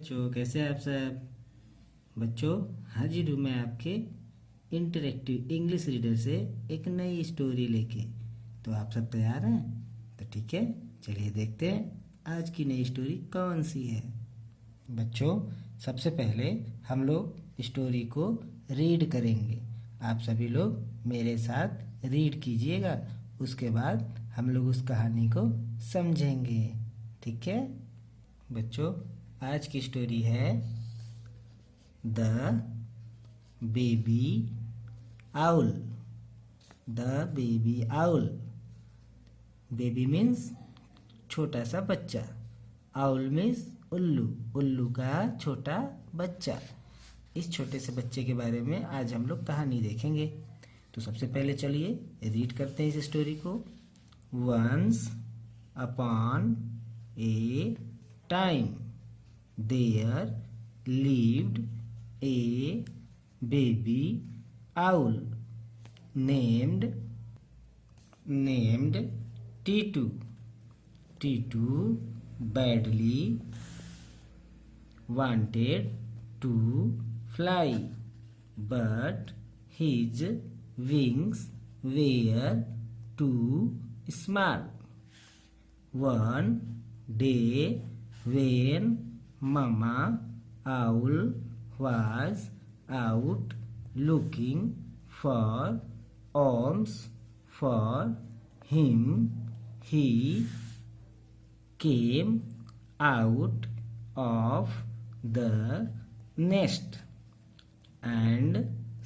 बच्चों, कैसे हैं आप सब। बच्चों, हाजिर हूँ मैं आपके इंटरेक्टिव इंग्लिश रीडर से एक नई स्टोरी लेके। तो आप सब तैयार हैं? तो ठीक है, चलिए देखते हैं आज की नई स्टोरी कौन सी है। बच्चों, सबसे पहले हम लोग स्टोरी को रीड करेंगे। आप सभी लोग मेरे साथ रीड कीजिएगा, उसके बाद हम लोग उस कहानी को समझेंगे। ठीक है बच्चों, आज की स्टोरी है the baby owl. The baby owl. Baby means छोटा सा बच्चा, आउल मीन्स उल्लू, उल्लू का छोटा बच्चा। इस छोटे से बच्चे के बारे में आज हम लोग कहानी देखेंगे। तो सबसे पहले चलिए रीड करते हैं इस स्टोरी को। Once upon a time there lived a baby owl named Titu. Titu badly wanted to fly, but his wings were too small. One day when Mama Owl was out looking for arms for him, he came out of the nest and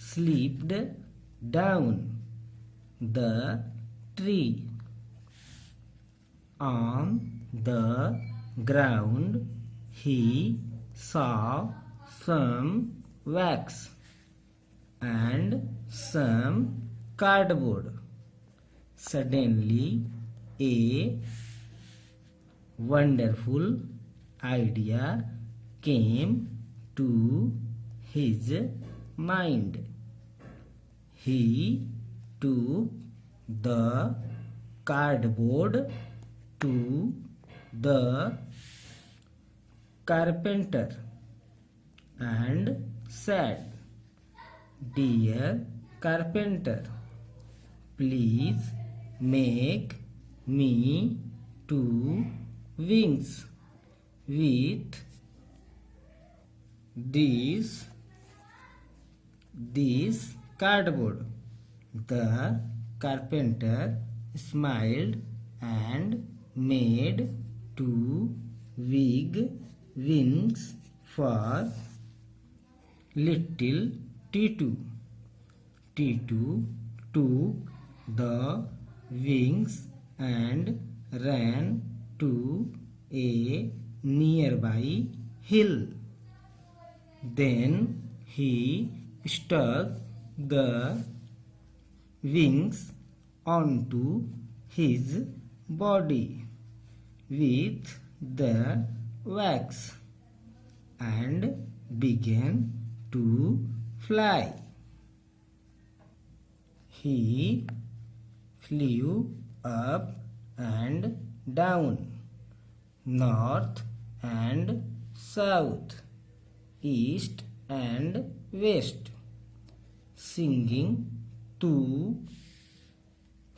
slipped down the tree. On the ground he saw some wax and some cardboard. Suddenly a wonderful idea came to his mind. He took the cardboard to the carpenter and said, "Dear carpenter, please make me two wings with this cardboard." The carpenter smiled and made two big wings for little Titu. Titu took the wings and ran to a nearby hill. Then he stuck the wings onto his body with the wax and began to fly. He flew up and down, north and south, east and west, singing to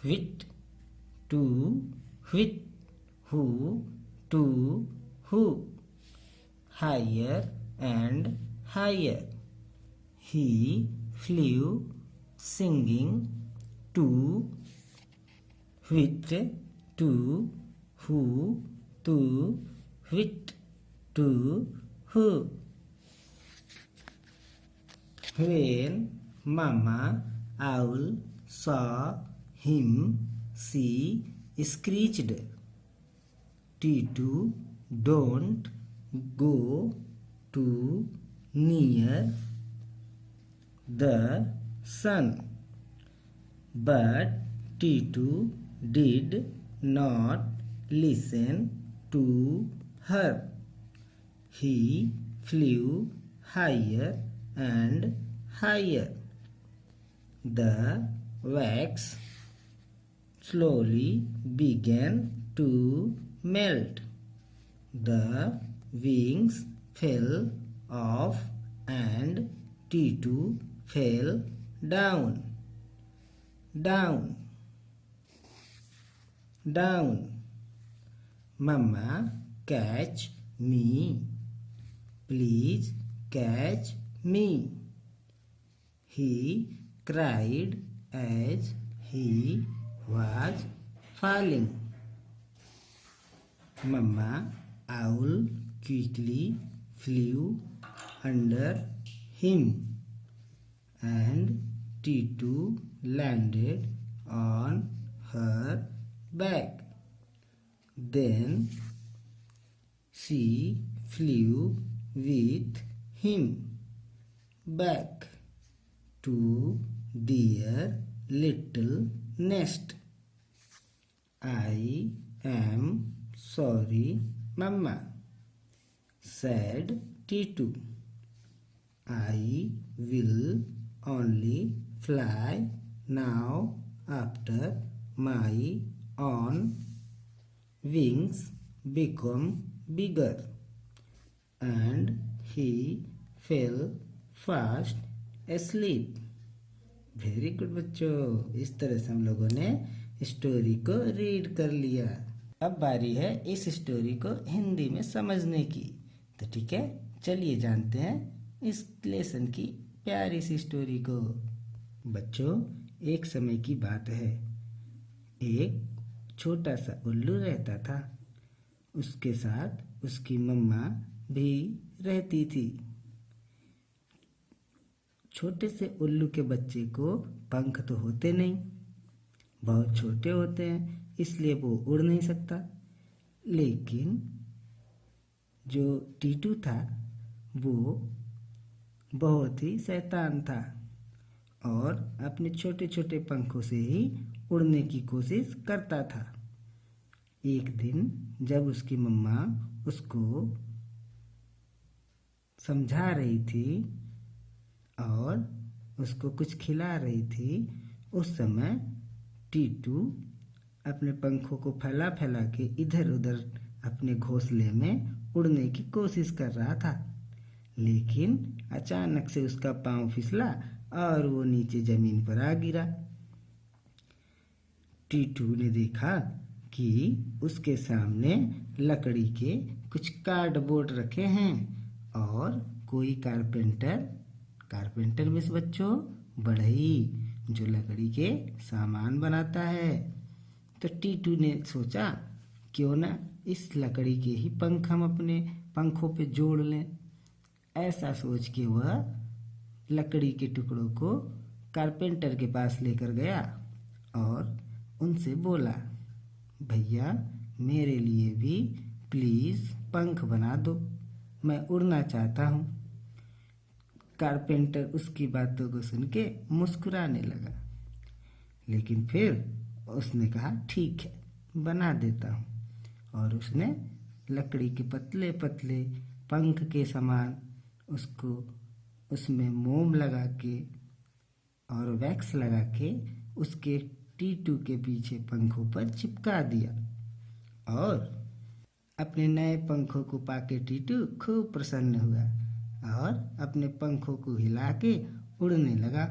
whit, to whit, who, to who, higher and higher. He flew singing to whit, to who, to whit, to who. When Mama Owl saw him, she screeched, "Titu, don't go too near the sun." But Titu did not listen to her. He flew higher and higher. The wax slowly began to melt. The wings fell off and T2 fell down. Down. Down. Mama, catch me. Please catch me. He cried as he was falling. Mama owl quickly flew under him and T2 landed on her back. Then she flew with him back to their little nest. I am sorry, Mama, said T2. I will only fly now after my own wings become bigger. And he fell fast asleep. Very good बच्चों, इस तरह से हम लोगों ने story को read कर लिया। अब बारी है इस स्टोरी को हिंदी में समझने की। तो ठीक है, चलिए जानते हैं इस लेसन की प्यारी सी स्टोरी को। बच्चों, एक समय की बात है, एक छोटा सा उल्लू रहता था। उसके साथ उसकी मम्मा भी रहती थी। छोटे से उल्लू के बच्चे को पंख तो होते नहीं, बहुत छोटे होते हैं, इसलिए वो उड़ नहीं सकता। लेकिन जो टीटू था वो बहुत ही शैतान था और अपने छोटे छोटे पंखों से ही उड़ने की कोशिश करता था। एक दिन जब उसकी मम्मा उसको समझा रही थी और उसको कुछ खिला रही थी, उस समय टीटू अपने पंखों को फैला फैला के इधर उधर अपने घोंसले में उड़ने की कोशिश कर रहा था। लेकिन अचानक से उसका पांव फिसला और वो नीचे जमीन पर आ गिरा। टीटू ने देखा कि उसके सामने लकड़ी के कुछ कार्डबोर्ड रखे हैं और कोई कारपेंटर मिस बच्चों, बढ़ई, जो लकड़ी के सामान बनाता है। तो टीटू ने सोचा क्यों ना इस लकड़ी के ही पंख हम अपने पंखों पे जोड़ लें। ऐसा सोच के वह लकड़ी के टुकड़ों को कारपेंटर के पास लेकर गया और उनसे बोला, भैया मेरे लिए भी प्लीज़ पंख बना दो, मैं उड़ना चाहता हूँ। कारपेंटर उसकी बातों को सुन के मुस्कुराने लगा, लेकिन फिर उसने कहा ठीक है, बना देता हूँ। और उसने लकड़ी के पतले पतले पंख के समान उसको उसमें मोम लगा के और वैक्स लगा के उसके टीटू के पीछे पंखों पर चिपका दिया। और अपने नए पंखों को पाके टीटू खूब प्रसन्न हुआ और अपने पंखों को हिला के उड़ने लगा।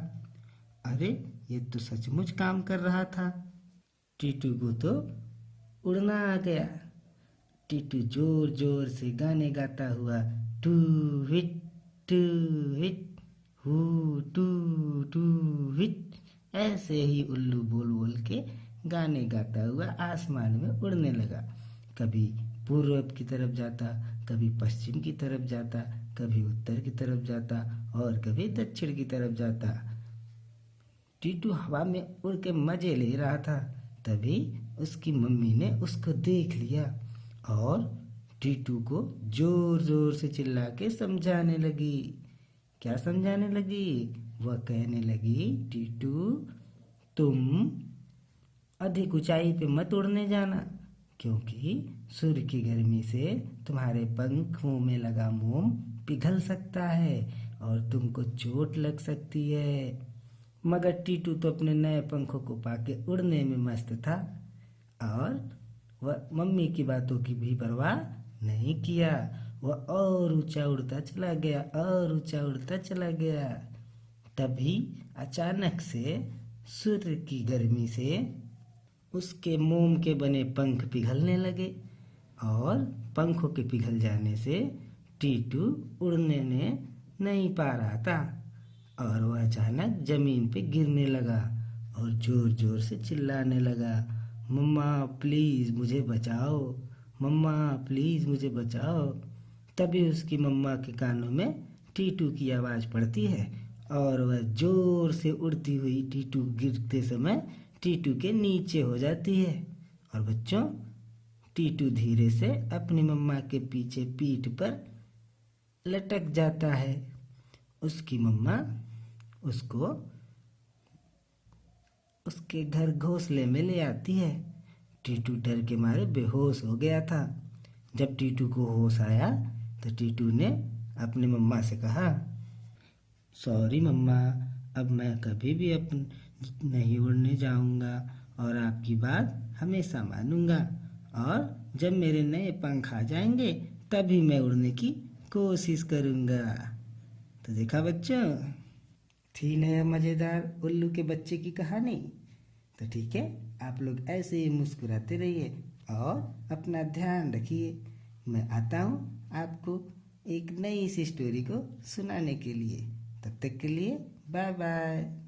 अरे ये तो सचमुच काम कर रहा था। टीटू को तो उड़ना आ गया। टीटू जोर जोर से गाने गाता हुआ टू हिट हू टू हिट, ऐसे ही उल्लू बोल बोल के गाने गाता हुआ आसमान में उड़ने लगा। कभी पूर्व की तरफ जाता, कभी पश्चिम की तरफ जाता, कभी उत्तर की तरफ जाता और कभी दक्षिण की तरफ जाता। टीटू हवा में उड़ के मजे ले रहा था। तभी उसकी मम्मी ने उसको देख लिया और टीटू को जोर जोर से चिल्ला के समझाने लगी। क्या समझाने लगी? वह कहने लगी, टीटू तुम अधिक ऊंचाई पे मत उड़ने जाना, क्योंकि सूर्य की गर्मी से तुम्हारे पंखों में लगा मोम पिघल सकता है और तुमको चोट लग सकती है। मगर टीटू तो अपने नए पंखों को पाके उड़ने में मस्त था और वह मम्मी की बातों की भी परवाह नहीं किया। वह और ऊंचा उड़ता चला गया और ऊंचा उड़ता चला गया। तभी अचानक से सूर्य की गर्मी से उसके मोम के बने पंख पिघलने लगे और पंखों के पिघल जाने से टीटू उड़ने ने नहीं पा रहा था और वह अचानक जमीन पे गिरने लगा और जोर जोर से चिल्लाने लगा, मम्मा प्लीज़ मुझे बचाओ, मम्मा प्लीज़ मुझे बचाओ। तभी उसकी मम्मा के कानों में टीटू की आवाज़ पड़ती है और वह जोर से उड़ती हुई टीटू गिरते समय टीटू के नीचे हो जाती है। और बच्चों, टीटू धीरे से अपनी मम्मा के पीछे पीठ पर लटक जाता है। उसकी मम्मा उसको उसके घर घोंसले में ले आती है। टीटू डर के मारे बेहोश हो गया था। जब टीटू को होश आया तो टीटू ने अपनी मम्मा से कहा, सॉरी मम्मा, अब मैं कभी भी नहीं उड़ने जाऊंगा और आपकी बात हमेशा मानूंगा और जब मेरे नए पंख आ जाएंगे तभी मैं उड़ने की कोशिश करूंगा। तो देखा बच्चों, थी ना यह मज़ेदार उल्लू के बच्चे की कहानी। तो ठीक है, आप लोग ऐसे ही मुस्कुराते रहिए और अपना ध्यान रखिए। मैं आता हूँ आपको एक नई सी स्टोरी को सुनाने के लिए। तब तक के लिए बाय बाय।